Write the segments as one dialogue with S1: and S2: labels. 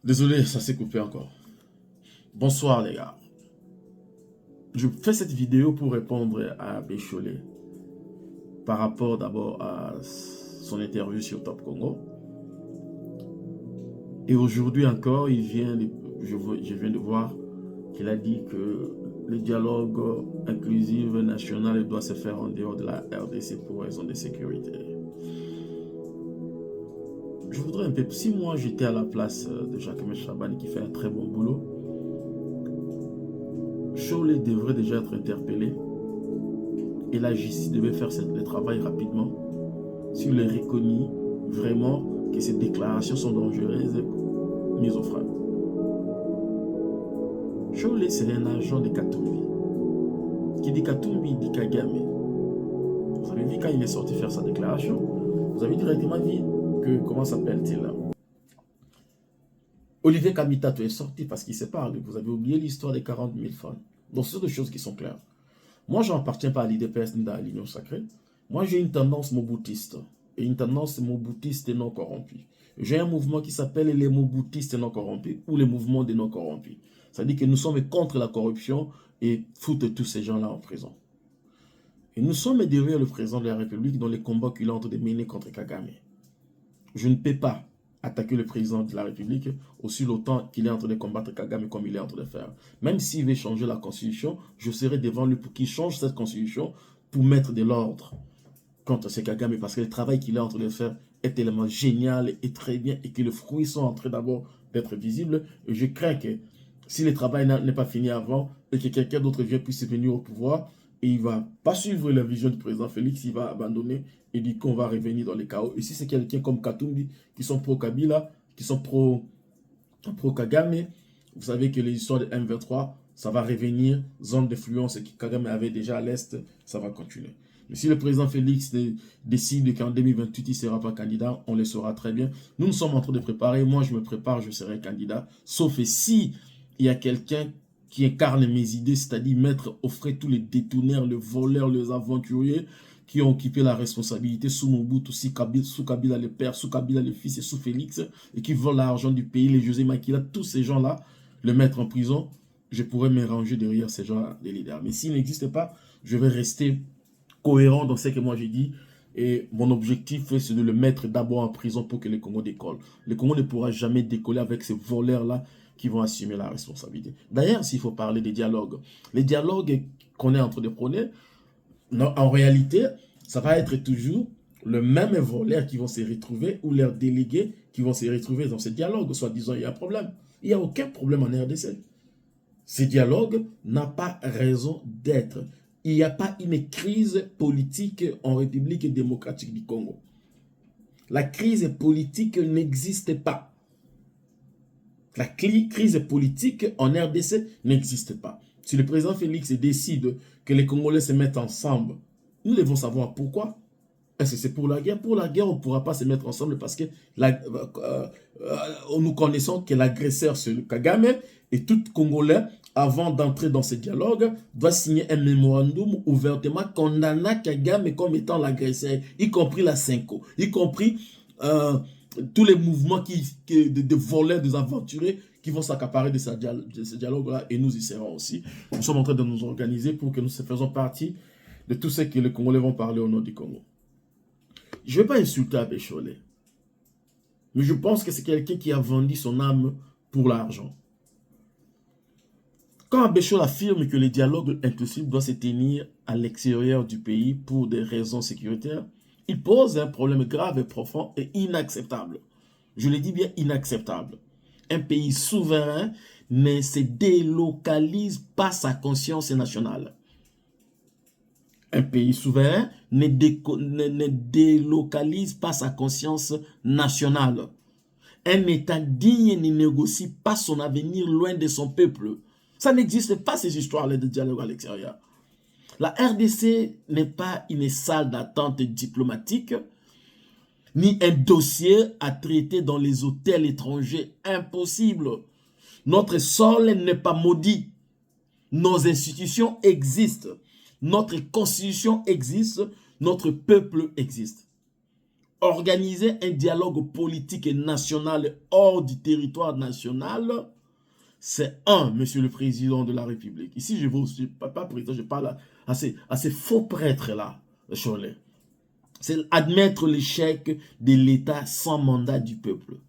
S1: Désolé, ça s'est coupé encore. Bonsoir les gars. Je fais cette vidéo pour répondre à Bécholé par rapport d'abord à son interview sur Top Congo. Et aujourd'hui encore, je viens de voir qu'il a dit que le dialogue inclusif national doit se faire en dehors de la RDC pour raison de sécurité. Je voudrais un peu, si moi j'étais à la place de Jacques Chabani qui fait un très bon boulot, Cholet devrait déjà être interpellé et la justice devait faire le travail rapidement s'il est reconnu vraiment que ces déclarations sont dangereuses, mises au frein. Cholet, c'est un agent de Katumbi. Qui dit Katumbi, dit Kagame. Vous avez vu quand il est sorti faire sa déclaration, vous avez directement dit que, comment s'appelle-t-il là, Olivier Kamitato est sorti parce qu'il se parle. Vous avez oublié l'histoire des 40 000 fans. Donc, ce sont des choses qui sont claires. Moi, je n'appartiens pas à l'IDPS ni à l'Union sacrée. Moi, j'ai une tendance moboutiste. Et une tendance moboutiste et non corrompue. J'ai un mouvement qui s'appelle les moboutistes non corrompus ou les mouvements des non corrompus. C'est-à-dire que nous sommes contre la corruption et foutent tous ces gens-là en prison. Et nous sommes derrière le président de la République dans les combats qu'il est en train de mener contre Kagame. Je ne peux pas attaquer le président de la République aussi longtemps qu'il est en train de combattre Kagame comme il est en train de faire. Même s'il veut changer la constitution, je serai devant lui pour qu'il change cette constitution pour mettre de l'ordre contre ce Kagame parce que le travail qu'il est en train de faire est tellement génial et très bien et que les fruits sont en train d'abord d'être visibles. Et je crains que si le travail n'est pas fini avant et que quelqu'un d'autre puisse venir au pouvoir, et il ne va pas suivre la vision du président Félix, il va abandonner et dire qu'on va revenir dans les chaos. Et si c'est quelqu'un comme Katumbi qui sont pro-Kabila, qui sont pro-Kagame, vous savez que les histoires de M23, ça va revenir, zone d'influence que Kagame avait déjà à l'Est, ça va continuer. Mais si le président Félix décide qu'en 2028, il ne sera pas candidat, on le saura très bien. Nous sommes en train de préparer. Moi, je me prépare, je serai candidat. Sauf si il y a quelqu'un qui incarne mes idées, c'est-à-dire mettre au frais tous les détourneurs, les voleurs, les aventuriers qui ont occupé la responsabilité sous Mobutu, sous Kabila le père, sous Kabila le fils et sous Félix, et qui volent l'argent du pays, les José Makila, tous ces gens-là, le mettre en prison, je pourrais me ranger derrière ces gens-là, les leaders. Mais s'ils n'existent pas, je vais rester cohérent dans ce que moi j'ai dit. Et mon objectif, c'est de le mettre d'abord en prison pour que le Congo décolle. Le Congo ne pourra jamais décoller avec ces voleurs-là qui vont assumer la responsabilité. D'ailleurs, s'il faut parler des dialogues, les dialogues qu'on est en train de prôner, en réalité, ça va être toujours le même voleur qui vont se retrouver ou leurs délégués qui vont se retrouver dans ces dialogues, soit disant il y a un problème. Il n'y a aucun problème en RDC. Ces dialogues n'ont pas raison d'être. Il n'y a pas une crise politique en République démocratique du Congo. La crise politique n'existe pas. La crise politique en RDC n'existe pas. Si le président Félix décide que les Congolais se mettent ensemble, nous devons savoir pourquoi. Est-ce que c'est pour la guerre? Pour la guerre, on ne pourra pas se mettre ensemble parce que nous connaissons que l'agresseur, c'est le Kagame, et tout Congolais, avant d'entrer dans ce dialogue, doit signer un mémorandum ouvertement condamnant Kagame comme étant l'agresseur, y compris la Cinco, y compris tous les mouvements de voleurs, des aventuriers qui vont s'accaparer de ce dialogue-là, et nous y serons aussi. Nous sommes en train de nous organiser pour que nous faisons partie de tout ce que les Congolais vont parler au nom du Congo. Je ne vais pas insulter Abbé Cholet, mais je pense que c'est quelqu'un qui a vendu son âme pour l'argent. Quand Abbé Cholet affirme que le dialogue inclusif doit se tenir à l'extérieur du pays pour des raisons sécuritaires, il pose un problème grave et profond et inacceptable. Je le dis bien inacceptable. Un pays souverain ne se délocalise pas sa conscience nationale. Un pays souverain ne délocalise pas sa conscience nationale. Un État digne ne négocie pas son avenir loin de son peuple. Ça n'existe pas, ces histoires-là de dialogue à l'extérieur. La RDC n'est pas une salle d'attente diplomatique, ni un dossier à traiter dans les hôtels étrangers. Impossible. Notre sol n'est pas maudit. Nos institutions existent. Notre constitution existe. Notre peuple existe. organiser un dialogue politique et national hors du territoire national, c'est monsieur le président de la République. Ici, je ne suis pas président, je parle à ces faux prêtres-là, Cholet. C'est admettre l'échec de l'État sans mandat du peuple.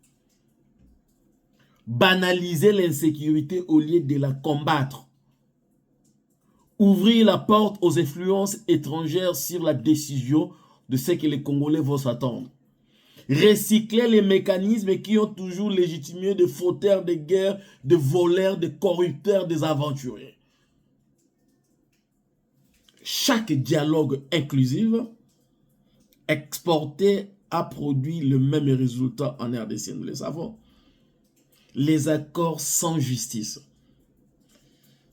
S1: Banaliser l'insécurité au lieu de la combattre. Ouvrir la porte aux influences étrangères sur la décision de ce que les Congolais vont s'attendre. Recycler les mécanismes qui ont toujours légitimé des fauteurs de guerre, des voleurs, des corrupteurs, des aventuriers. Chaque dialogue inclusif exporté a produit le même résultat en RDC, nous le savons. Les accords sans justice.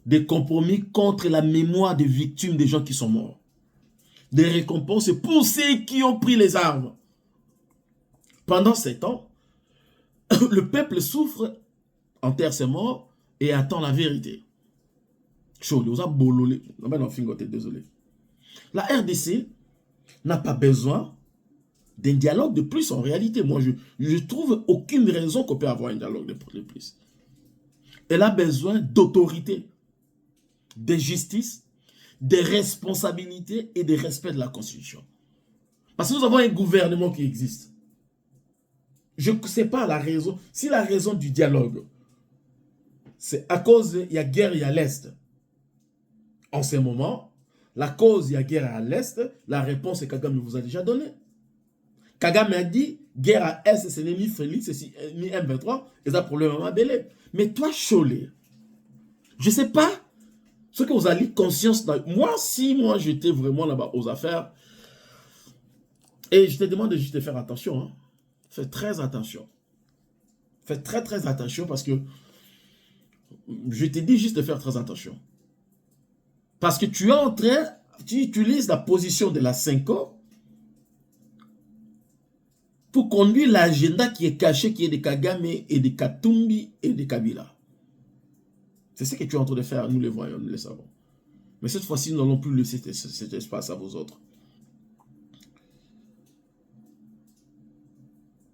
S1: Des compromis contre la mémoire des victimes des gens qui sont morts. Des récompenses pour ceux qui ont pris les armes. Pendant 7 ans, le peuple souffre, enterre ses morts et attend la vérité. Désolé. La RDC n'a pas besoin d'un dialogue de plus en réalité. Moi, je trouve aucune raison qu'on peut avoir un dialogue de plus. Elle a besoin d'autorité, de justice, de responsabilité et de respect de la Constitution. Parce que nous avons un gouvernement qui existe. Je ne sais pas la raison. Si la raison du dialogue, c'est à cause il y a guerre, il y a l'Est. En ce moment, la cause, il y a guerre à l'Est, la réponse, Kagame vous a déjà donné. Kagame a dit, guerre à l'Est, c'est ni Félix, c'est ni M23, et ça problème à Belé. Mais toi, Cholet, je ne sais pas ce que vous avez conscience. Moi, si moi j'étais vraiment là-bas aux affaires, et je te demande de juste faire attention, hein. Fais très attention. Fais très très attention parce que je te dis juste de faire très attention. Parce que tu es en train, tu utilises la position de la 5O pour conduire l'agenda qui est caché, qui est de Kagame et de Katumbi et de Kabila. C'est ce que tu es en train de faire, nous le voyons, nous le savons. Mais cette fois-ci, nous n'allons plus laisser cet espace à vous autres.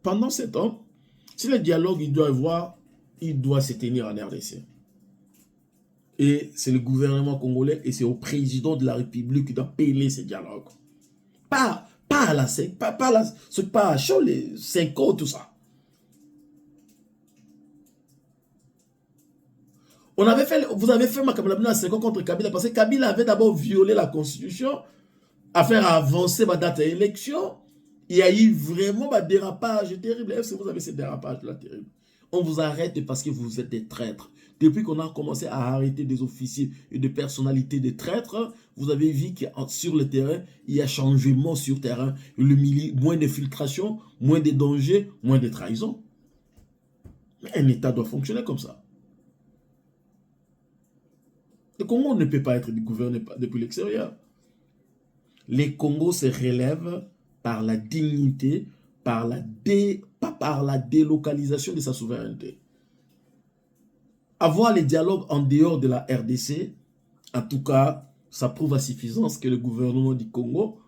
S1: Pendant 7 ans, si le dialogue il doit se tenir en RDC. Et c'est le gouvernement congolais et c'est au président de la République qui doit payer ces dialogues. Pas à la SEC, pas à chaud, les 5 ans, tout ça. Vous avez fait Makamabina 5 ans contre Kabila parce que Kabila avait d'abord violé la Constitution à faire avancer ma date d'élection. Il y a eu vraiment un dérapage terrible. Est-ce que vous avez ce dérapage-là terrible? On vous arrête parce que vous êtes des traîtres. Depuis qu'on a commencé à arrêter des officiers et des personnalités de traîtres, vous avez vu que sur le terrain, il y a changement sur terrain. Moins de filtration, moins de dangers, moins de trahison. Mais un État doit fonctionner comme ça. Le Congo ne peut pas être gouverné depuis l'extérieur. Les Congos se relèvent par la dignité, pas par la délocalisation de sa souveraineté. Avoir les dialogues en dehors de la RDC, en tout cas, ça prouve à suffisance que le gouvernement du Congo,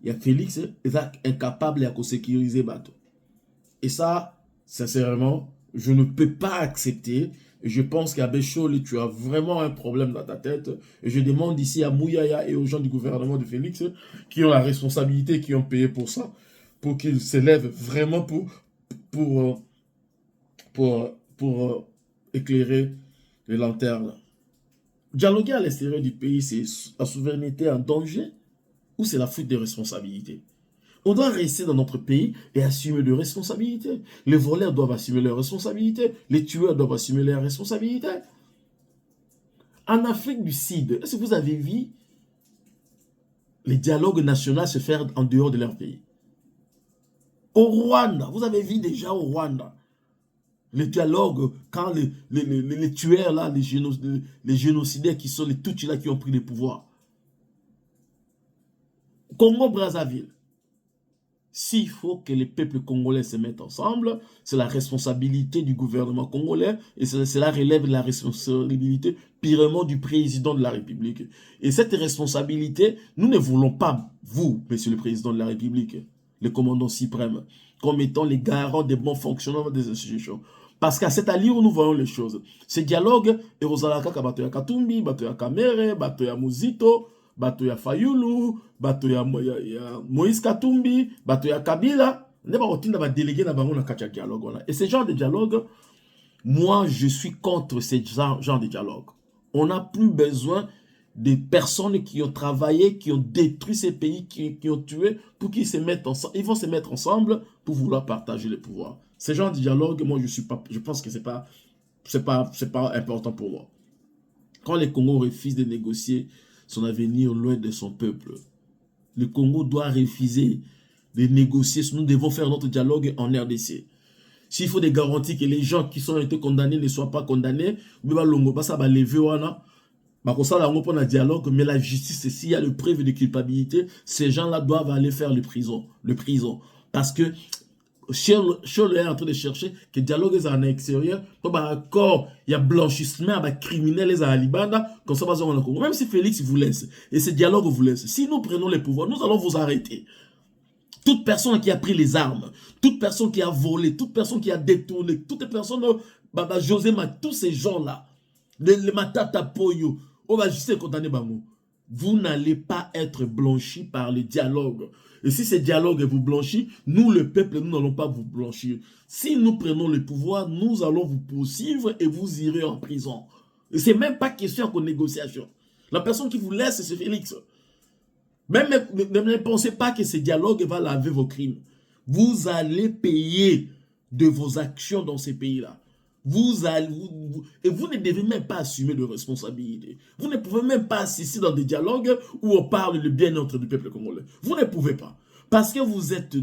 S1: il y a Félix, est incapable de sécuriser bateau. Et ça, sincèrement, je ne peux pas accepter. Je pense qu'à Béchol, tu as vraiment un problème dans ta tête. Et je demande ici à Mouyaya et aux gens du gouvernement de Félix qui ont la responsabilité, qui ont payé pour ça, pour qu'ils s'élèvent vraiment pour éclairer les lanternes. Dialoguer à l'extérieur du pays, c'est la souveraineté en danger ou c'est la fuite de responsabilité? On doit rester dans notre pays et assumer leurs responsabilités. Les voleurs doivent assumer leurs responsabilités. Les tueurs doivent assumer leurs responsabilités. En Afrique du Sud, est-ce que vous avez vu les dialogues nationaux se faire en dehors de leur pays? Au Rwanda, vous avez vu déjà au Rwanda, les dialogues, quand les tueurs, là, les génocidaires qui sont les Tutsis là qui ont pris le pouvoir. Congo-Brazzaville. S'il faut que les peuples congolais se mettent ensemble, c'est la responsabilité du gouvernement congolais et cela relève de la responsabilité purement du président de la République. Et cette responsabilité, nous ne voulons pas, vous, monsieur le président de la République, le commandant suprême, comme étant les garants des bons fonctionnements des institutions. Parce qu'à cette allure où nous voyons les choses, ce dialogue est aux alakaka bato ya Katumbi, bato ya Kamere, bato ya Muzito, bato ya Fayulu, bato ya Moïse Katumbi, bato ya Kabila, ne ba otinda ba délégué na bango na katia dialogue. Et ce genre de dialogue, moi je suis contre ce genre de dialogue. On n'a plus besoin des personnes qui ont travaillé, qui ont détruit ces pays, qui ont tué, pour qu'ils se mettent ensemble. Ils vont se mettre ensemble pour vouloir partager le pouvoir. Ce genre de dialogue, moi, je pense que c'est pas important pour moi. Quand le Congo refuse de négocier son avenir loin de son peuple, le Congo doit refuser de négocier. Nous devons faire notre dialogue en RDC. S'il faut des garanties que les gens qui ont été condamnés ne soient pas condamnés, ça va lever un dialogue, mais la justice, s'il y a le preuve de culpabilité, ces gens-là doivent aller faire le prison. Parce que Charles est en train de chercher que le dialogue est en extérieur, encore il y a blanchissement, il y a criminels les Alibanda, comme ça, même si Félix vous laisse, et ce dialogue vous laisse, si nous prenons le pouvoir, nous allons vous arrêter. Toute personne qui a pris les armes, toute personne qui a volé, toute personne qui a détourné, toute personne, José, tous ces gens-là, les Matata Poyo, on va juste condamner Bango. Vous n'allez pas être blanchi par le dialogue. Et si ce dialogue vous blanchit, nous, le peuple, nous n'allons pas vous blanchir. Si nous prenons le pouvoir, nous allons vous poursuivre et vous irez en prison. Et ce n'est même pas question de négociation. La personne qui vous laisse, c'est Félix. Même ne pensez pas que ce dialogue va laver vos crimes. Vous allez payer de vos actions dans ces pays-là. Et vous ne devez même pas assumer de responsabilité. Vous ne pouvez même pas assister dans des dialogues où on parle du bien-être du peuple congolais. Vous ne pouvez pas. Parce que vous êtes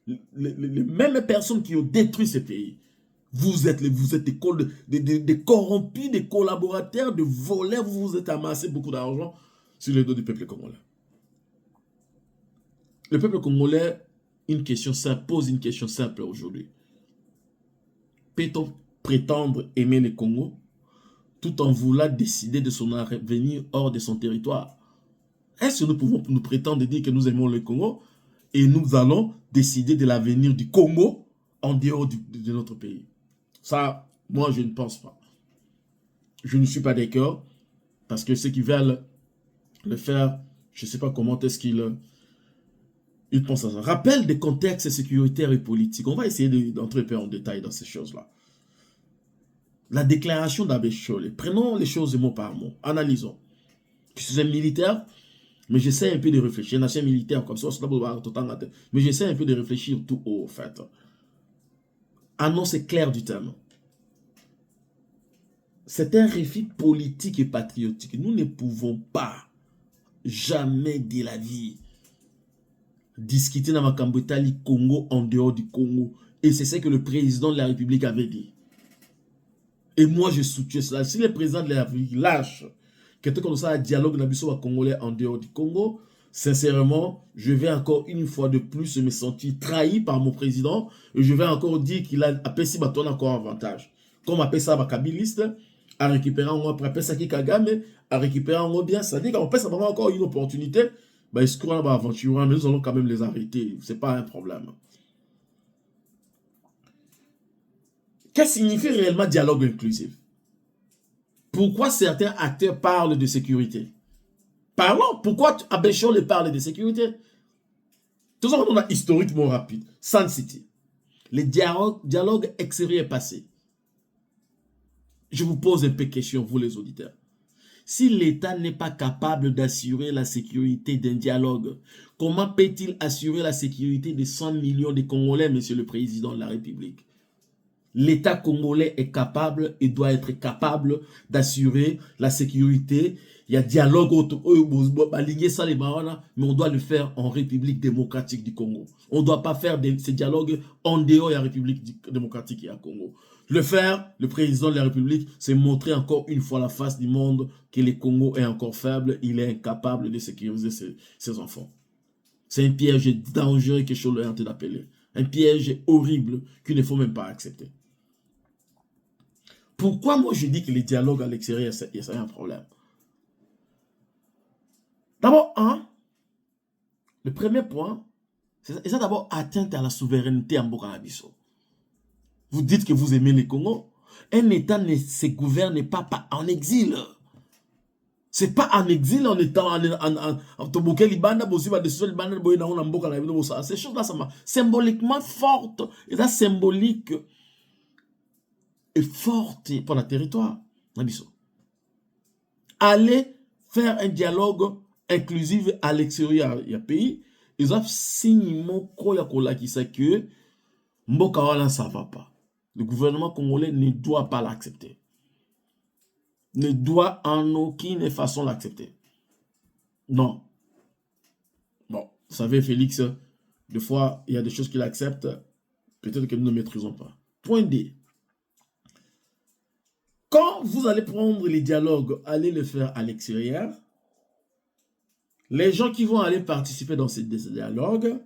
S1: les mêmes personnes qui ont détruit ces pays. Vous êtes des corrompus, des collaborateurs, des voleurs. Vous vous êtes amassé beaucoup d'argent sur les dos du peuple congolais. Le peuple congolais pose une question simple aujourd'hui. Peut-on prétendre aimer le Congo tout en voulant décider de son avenir hors de son territoire? Est-ce que nous pouvons nous prétendre dire que nous aimons le Congo et nous allons décider de l'avenir du Congo en dehors de notre pays? Ça, moi, je ne pense pas. Je ne suis pas d'accord parce que ceux qui veulent le faire, je ne sais pas comment est-ce qu'ils pensent à ça. Rappel des contextes sécuritaires et politiques. On va essayer d'entrer un peu en détail dans ces choses-là. La déclaration d'Abbé Cholé. Prenons les choses mot par mot. Analysons. Je suis un militaire, mais j'essaie un peu de réfléchir. Un ancien militaire comme ça, mais j'essaie un peu de réfléchir tout haut, en fait. Annonce claire du thème. C'est un récit politique et patriotique. Nous ne pouvons pas, jamais de la vie, discuter dans Makambotali Congo en dehors du Congo. Et c'est ce que le président de la République avait dit. Et moi, je soutiens cela. Si le président de la République lâche quelque chose comme ça, un dialogue congolais en dehors du Congo, sincèrement, je vais encore une fois de plus me sentir trahi par mon président. Et je vais encore dire qu'il a appelé si baton encore avantage. Comme appelle ça Bakabiliste, à récupérer en après appelle ça qui Kagame, à récupérer en bien. Ça dit qu'on peut ça vraiment encore une opportunité. Bah, est-ce qu'on va aventurer, mais nous allons quand même les arrêter. C'est pas un problème. Qu'est-ce que signifie réellement dialogue inclusif? Pourquoi certains acteurs parlent de sécurité? Parlons. Pourquoi Abbé Cholé parle de sécurité? Tout ça, on a historiquement rapide. Sun City. Le dialogue extérieur passé. Je vous pose un peu de question, vous les auditeurs. Si l'État n'est pas capable d'assurer la sécurité d'un dialogue, comment peut-il assurer la sécurité de 100 millions de Congolais, monsieur le président de la République? L'État congolais est capable et doit être capable d'assurer la sécurité. Il y a dialogue mais on doit le faire en République démocratique du Congo. On ne doit pas faire ces dialogues en dehors de la République démocratique et à Congo. Le faire, le président de la République, c'est montrer encore une fois la face du monde que le Congo est encore faible, il est incapable de sécuriser ses enfants. C'est un piège dangereux que Cholé est en train d'appeler. Un piège horrible qu'il ne faut même pas accepter. Pourquoi moi je dis que les dialogues à l'extérieur, c'est un problème? D'abord, le premier point, Et ça d'abord atteinte à la souveraineté en Bokanabiso. Vous dites que vous aimez les Congo. Un État ne se gouverne pas en exil. C'est pas en exil en étant ces choses-là, ça m'a symboliquement forte. Et ça, symbolique et forte pour le territoire. Allez faire un dialogue inclusif à l'extérieur du pays. Ils ont signé que Mboka ça va pas. Le gouvernement congolais ne doit pas l'accepter. Ne doit en aucune façon l'accepter. Non. Bon, vous savez, Félix, des fois, il y a des choses qu'il accepte, peut-être que nous ne maîtrisons pas. Point D. Quand vous allez prendre les dialogues, allez les faire à l'extérieur, les gens qui vont aller participer dans ces dialogues,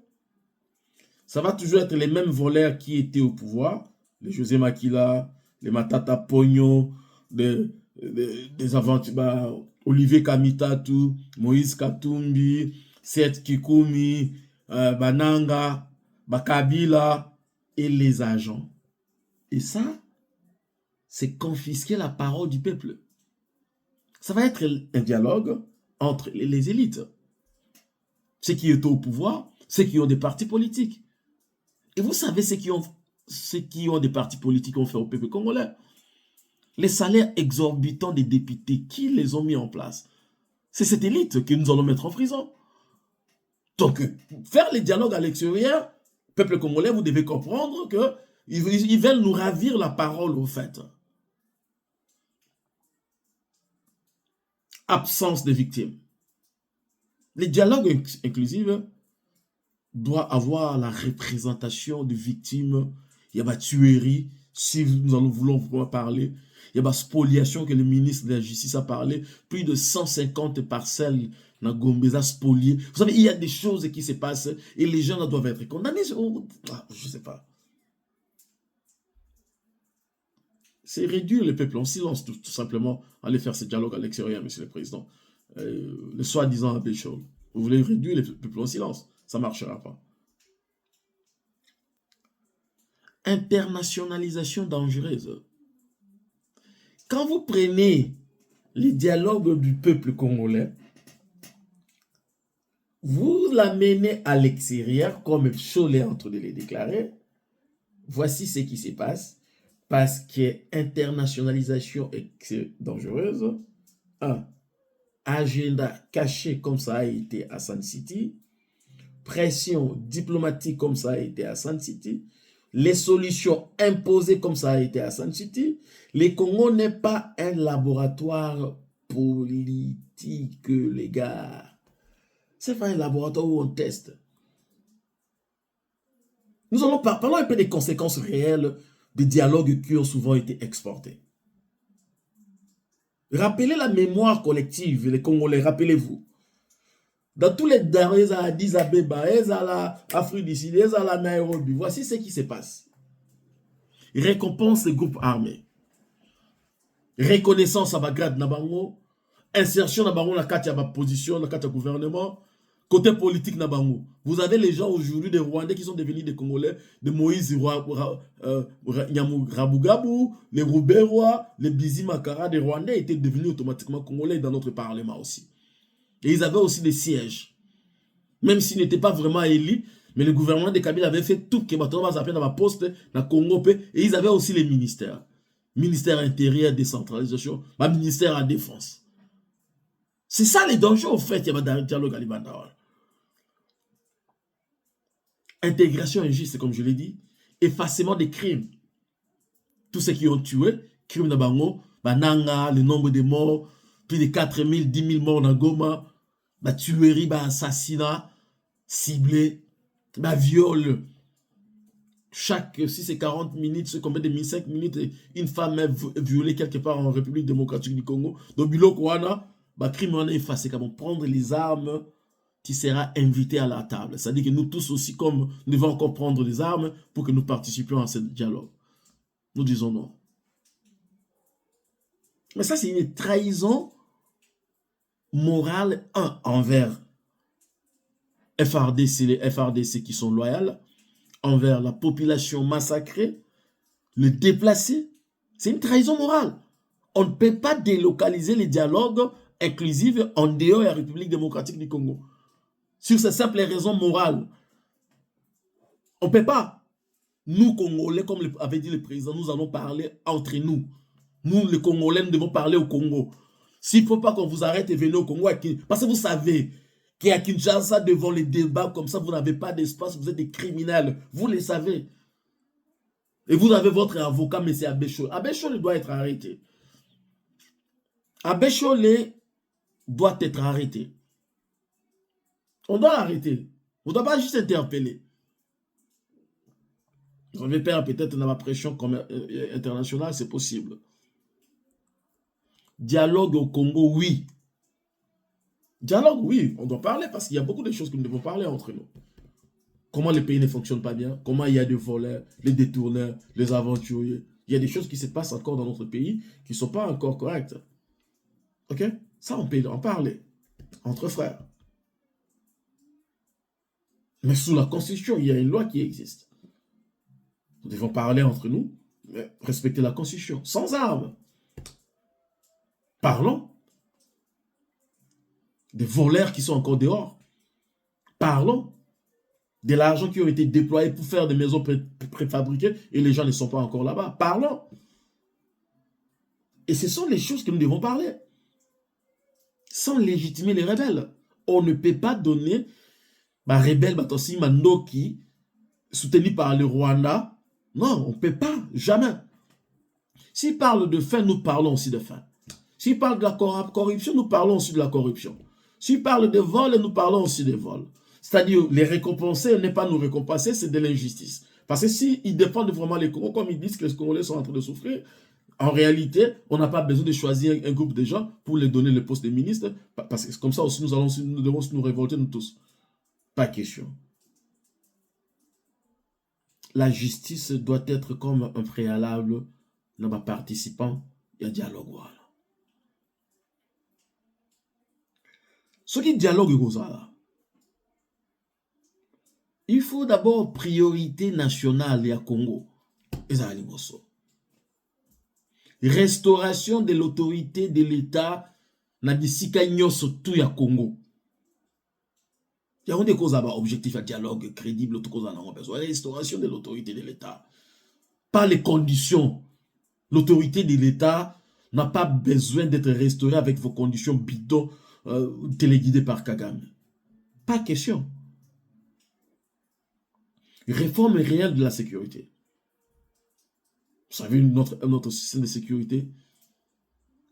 S1: ça va toujours être les mêmes voleurs qui étaient au pouvoir, les José Makila, les Matata Pogno, des aventures, Olivier Kamitatu, Moïse Katumbi, Seth Kikumi, Bananga, Bakabila et les agents. Et ça, c'est confisquer la parole du peuple. Ça va être un dialogue entre les élites. Ceux qui étaient au pouvoir, ceux qui ont des partis politiques. Et vous savez ceux qui ont des partis politiques ont fait au peuple congolais. Les salaires exorbitants des députés, qui les ont mis en place? C'est cette élite que nous allons mettre en prison. Donc, faire les dialogues à l'extérieur, peuple congolais, vous devez comprendre qu'ils veulent nous ravir la parole, au fait. Absence de victimes. Les dialogues inclusifs doivent avoir la représentation de victimes. Il y a la tuerie, si nous voulons parler. Il y a la spoliation que le ministre de la Justice a parlé. Plus de 150 parcelles dans Gombeza spoliées. Vous savez, il y a des choses qui se passent et les gens doivent être condamnés. Je ne sais pas. C'est réduire le peuple en silence, tout simplement, aller faire ce dialogue à l'extérieur, monsieur le président. Le soi-disant Abbé Chaul. Vous voulez réduire le peuple en silence, ça ne marchera pas. Internationalisation dangereuse. Quand vous prenez les dialogues du peuple congolais, vous l'amenez à l'extérieur, comme Chaul est en train de le déclarer. Voici ce qui se passe. Parce que internationalisation est dangereuse. 1. Agenda caché comme ça a été à Sun City. Pression diplomatique comme ça a été à Sun City. Les solutions imposées comme ça a été à Sun City. Le Congo n'est pas un laboratoire politique, les gars. C'est pas un laboratoire où on teste. Nous allons parler un peu des conséquences réelles des dialogues qui ont souvent été exportés. Rappelez la mémoire collective, les Congolais, rappelez-vous. Dans tous les derniers à Addis Abeba, à la Afrique du Sud, à la Nairobi, voici ce qui se passe. Récompense des groupes armés. Reconnaissance à Bagrad Nabango. Insertion Nabango na kati ya position, na kati ya gouvernement. Côté politique Nabango. Vous avez les gens aujourd'hui des Rwandais qui sont devenus des Congolais, de Moïse Rabugabu, les Rouberois, les Bizi Makara, des Rwandais étaient devenus automatiquement Congolais dans notre Parlement aussi. Et ils avaient aussi des sièges. Même s'ils n'étaient pas vraiment élus, mais le gouvernement de Kabila avait fait tout que Baton va s'appeler dans ma poste, dans Congo, et ils avaient aussi les ministères. Ministère intérieur, décentralisation, ministère à la défense. C'est ça les dangers au fait, il y a un dialogue à l'Ibanda. Intégration injuste, comme je l'ai dit, effacement des crimes. Tous ceux qui ont tué, crimes de Bango, Bananga, le nombre de morts, plus de 4 000, 10 000 morts dans Goma, tuerie, assassinat, ciblé, viol. Chaque, si c'est 40 minutes, c'est combien de 5 minutes, une femme est violée quelque part en République démocratique du Congo. Donc, Biloko Wana, crime on a effacé, comment prendre les armes qui sera invité à la table. C'est-à-dire que nous tous aussi, comme nous devons encore prendre les armes pour que nous participions à ce dialogue. Nous disons non. Mais ça, c'est une trahison morale, envers FRDC, les FRDC qui sont loyaux envers la population massacrée, le déplacer. C'est une trahison morale. On ne peut pas délocaliser les dialogues inclusifs en dehors de la République démocratique du Congo. Sur ces simples raisons morales. On ne peut pas. Nous, Congolais, comme avait dit le président, nous allons parler entre nous. Nous, les Congolais, nous devons parler au Congo. S'il ne faut pas qu'on vous arrête et venez au Congo, parce que vous savez qu'à Kinshasa, devant les débats comme ça, vous n'avez pas d'espace, vous êtes des criminels. Vous le savez. Et vous avez votre avocat, M. Abéchole. Abéchole doit être arrêté. Abéchole doit être arrêté. On doit l'arrêter. On ne doit pas juste interpeller. On va faire peut-être dans la pression internationale, c'est possible. Dialogue au Congo, oui. Dialogue, oui, on doit parler parce qu'il y a beaucoup de choses que nous devons parler entre nous. Comment les pays ne fonctionnent pas bien, comment il y a des voleurs, les détourneurs, les aventuriers. Il y a des choses qui se passent encore dans notre pays qui ne sont pas encore correctes. Ok? Ça, on peut en parler entre frères. Mais sous la Constitution, il y a une loi qui existe. Nous devons parler entre nous, mais respecter la Constitution, sans armes. Parlons des voleurs qui sont encore dehors. Parlons de l'argent qui a été déployé pour faire des maisons préfabriquées et les gens ne sont pas encore là-bas. Parlons. Et ce sont les choses que nous devons parler. Sans légitimer les rebelles. On ne peut pas donner ma rebelle Batosi Mandoki soutenu par le Rwanda. Non, on ne peut pas. Jamais. S'il parle de faim, nous parlons aussi de faim. S'il parle de la corruption, nous parlons aussi de la corruption. S'il parle de vol, nous parlons aussi de vol. C'est-à-dire, les récompenser, ne pas nous récompenser, c'est de l'injustice. Parce que s'ils défendent vraiment les Congolais, comme ils disent que les Congolais sont en train de souffrir, en réalité, on n'a pas besoin de choisir un groupe de gens pour les donner le poste de ministre, parce que comme ça aussi, nous devons nous révolter, nous tous. Pas question. La justice doit être comme un préalable dans ma participant, il y a dialogue. Voilà. Ce qui dialogue comme ça, il faut d'abord priorité nationale à Congo. Restauration de l'autorité de l'État na bisika nyonso tout ya Congo. Il y a des causes objectifs à dialogue crédible, tout cause en besoin. Restauration de l'autorité de l'État. Pas les conditions. L'autorité de l'État n'a pas besoin d'être restaurée avec vos conditions bidons téléguidées par Kagame. Pas question. Réforme réelle de la sécurité. Vous savez, notre système de sécurité,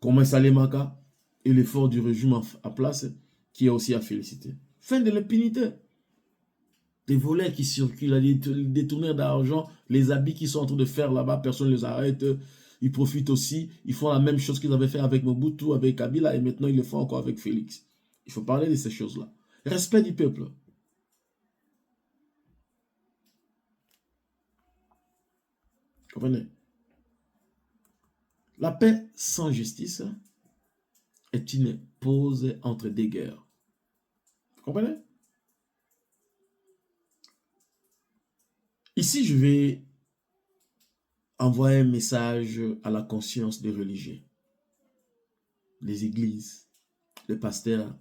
S1: comment Salemaka et l'effort du régime en place, qui est aussi à féliciter. Fin de l'impunité. Des volets qui circulent, des détourneurs d'argent, les habits qu'ils sont en train de faire là-bas, personne ne les arrête. Ils profitent aussi, ils font la même chose qu'ils avaient fait avec Mobutu, avec Kabila, et maintenant ils le font encore avec Félix. Il faut parler de ces choses-là. Respect du peuple. Comprenez? La paix sans justice est une pause entre deux guerres. Vous comprenez? Ici, je vais envoyer un message à la conscience des religieux, les églises, les pasteurs,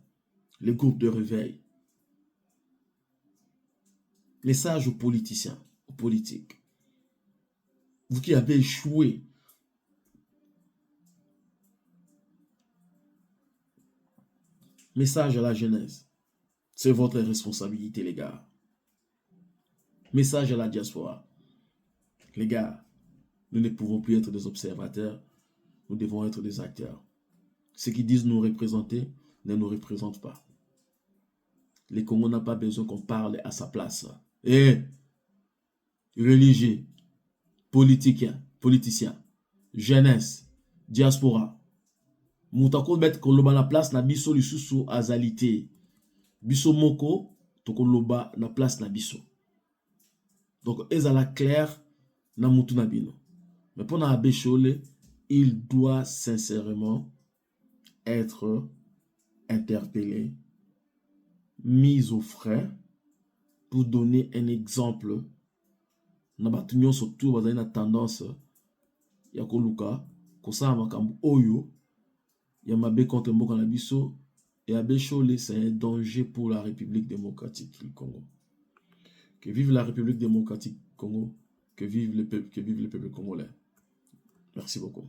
S1: les groupes de réveil. Message aux politiciens, aux politiques. Vous qui avez échoué. Message à la jeunesse. C'est votre responsabilité, les gars. Message à la diaspora. Les gars, nous ne pouvons plus être des observateurs. Nous devons être des acteurs. Ceux qui disent nous représenter ne nous représentent pas. Les Congo n'ont pas besoin qu'on parle à sa place. Et religieux, politiciens, jeunesse, diaspora. Moutako bet koloba na place na biso lisusu azalité. Biso moko to koloba na place na biso. Donc ezala clair na mutu na bino. Mais pour na Abéchole, il doit sincèrement être interpellé, mis au frais pour donner un exemple. Nabatunyo surtout bazali na tendance ya koluka kosala makambo oyo ya mabe contre mboka na biso et abechole c'est un danger pour la République démocratique du Congo. Que vive la République démocratique du Congo, que vive le peuple congolais. Merci beaucoup.